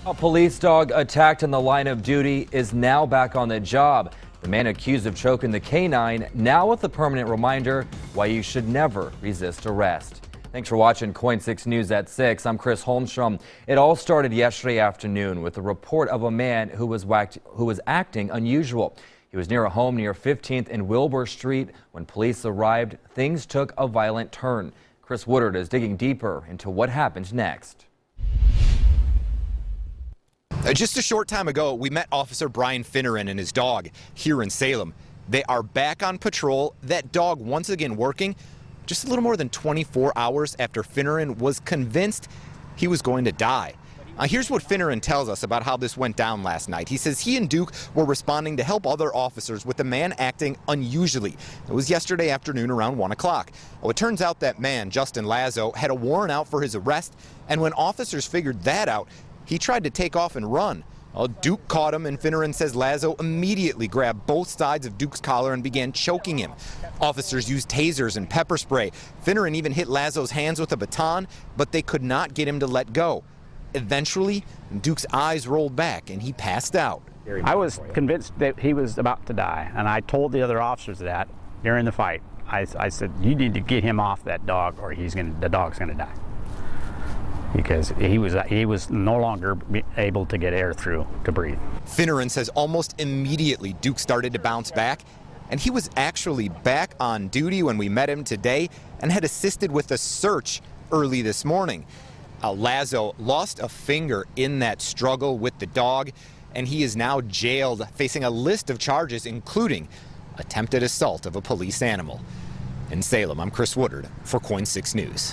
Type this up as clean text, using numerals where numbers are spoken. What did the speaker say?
A police dog attacked in the line of duty is now back on the job. The man accused of choking the K-9 now with a permanent reminder why you should never resist arrest. Thanks for watching KOIN 6 News at 6. I'm Chris Holmstrom. It all started yesterday afternoon with a report of a man who was acting unusual. He was near a home near 15th and Wilbur Street. When police arrived, things took a violent turn. Chris Woodard is digging deeper into what happened next. Just a short time ago, we met Officer Brian Finneran and his dog here in Salem. They are back on patrol, that dog once again working just a little more than 24 hours after Finneran was convinced he was going to die. Here's what Finneran tells us about how this went down last night. He says he and Duke were responding to help other officers with a man acting unusually. It was yesterday afternoon around 1 o'clock. Well, it turns out that man, Justin Lazo, had a warrant out for his arrest, and when officers figured that out, he tried to take off and run. Well, Duke caught him, and Finneran says Lazo immediately grabbed both sides of Duke's collar and began choking him. Officers used tasers and pepper spray. Finneran even hit Lazo's hands with a baton, but they could not get him to let go. Eventually, Duke's eyes rolled back and he passed out. I was convinced that he was about to die, and I told the other officers that during the fight. I said, you need to get him off that dog or the dog's going to die. Because he was no longer able to get air through to breathe. Finneran says almost immediately Duke started to bounce back, and he was actually back on duty when we met him today and had assisted with a search early this morning. Lazo lost a finger in that struggle with the dog, and he is now jailed, facing a list of charges, including attempted assault of a police animal. In Salem, I'm Chris Woodard for KOIN 6 News.